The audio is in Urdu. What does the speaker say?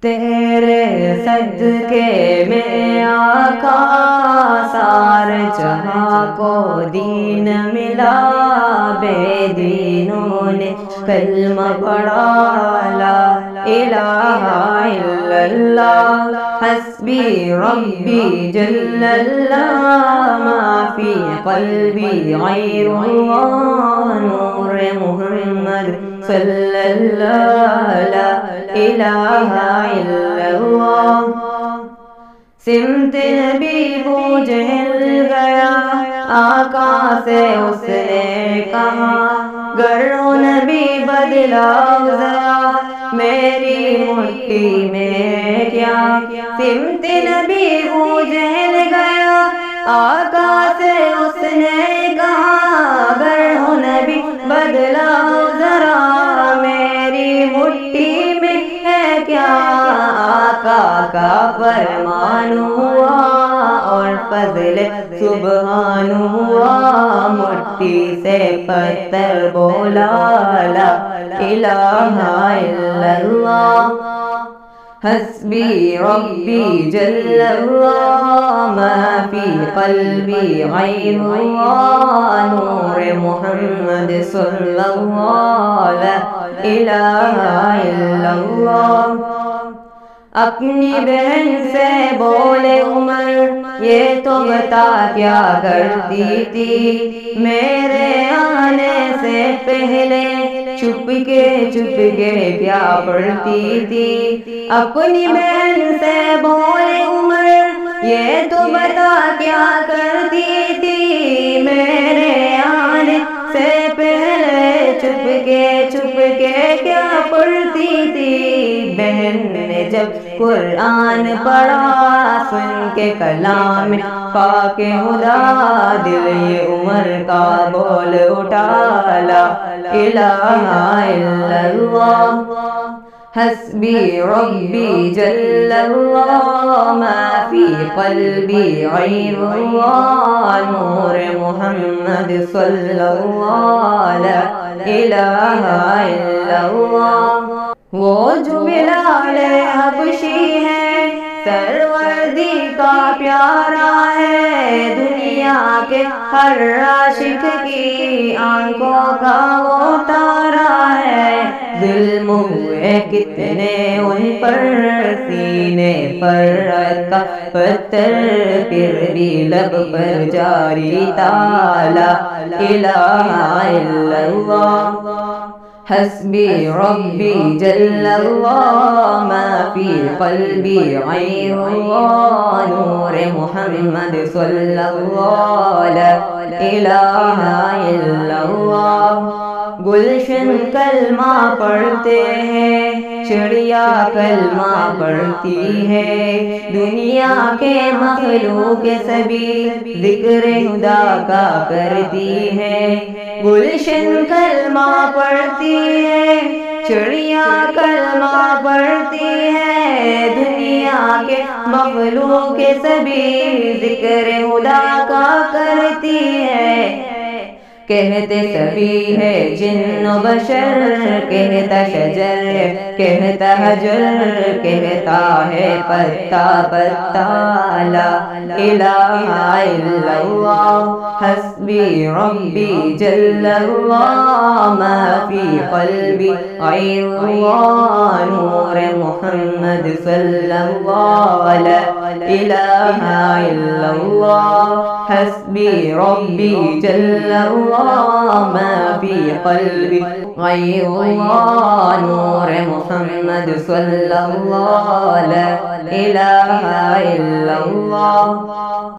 تیرے صدقے میں آقا سار جہاں کو دین ملا، بے دینوں نے کلمہ پڑھا لا الہ الا اللہ، حسبی ربی جل اللہ، ما فی قلبی غیر اللہ، نور محمد صلی اللہ لا الہ الا اللہ۔ سمت نبی ابو جہل گیا، آقا سے اس نے کہا، گر نبی بدلا ذرا میری مٹھی میں کیا۔ سمت نبی ابو جہل گیا، آقا سے اس نے کہا، گر نبی بدلا ذرا میری مٹھی میں ہے کیا۔ آقا کا فرمان ہوا اور فضل سبحان ہوا، مٹھی سے پتھر بولا لا الہ الا اللہ، حسبی ربی جل اللہ، ما فی قلبی غیر اللہ، نور محمد صلی اللہ لا الہ الا اللہ۔ اپنی بہن سے بولے عمر، یہ تو بتا کیا کرتی تھی، میرے آنے سے پہلے چھپ کے کیا پڑھتی تھی۔ اپنی بہن سے بولے عمر، یہ تو بتا کیا کرتی تھی، میرے آنے سے پہلے چھپ کے کیا پڑھتی تھی۔ بہن نے جب قرآن پڑھا، سن کے کلام پاک خدا، دل یہ عمر کا بول اٹھا لا الہ الا اللہ، حسبی ربی جل اللہ، ما فی قلبی غیر اللہ، نور محمد صلی اللہ لا الہ الا اللہ۔ وہ جو بلال حبشی ہے، سروردی کا پیارا ہے، دنیا کے ہر عاشق کی آنکھوں کا وہ تارا ہے۔ ظلم ہوئے کتنے ان پر، سینے پر رکھا پتھر، پھر بھی لب پر جاری تالا الہ الا اللہ، حسبی ربی جل اللہ، ما فی قلبی غیر اللہ، نور محمد صلی اللہ لا الہ الا اللہ۔ گلشن کلمہ پڑھتے ہیں، چڑیا کلمہ پڑھتی ہے، دنیا کے مخلوق سبھی ذکر خدا کا کرتی ہے۔ گلشن کلمہ پڑھتی ہے، چڑیا کلمہ پڑھتی ہے، دنیا کے مخلوق سبھی ذکر خدا کا کرتی ہے۔ کہتے سبھی ہے جن و بشر، کہتا شجر کہتا حجر، کہتا ہے پتا پتا لا الہ الا اللہ، حسبی ربی جل اللہ، ما فی قلبی غیر اللہ، نور محمد صلی اللہ لا الہ الا اللہ، حسبی ربی جل اللہ، ما فی قلبی غیر اللہ، نور محمد صلی اللہ لا الہ الا اللہ۔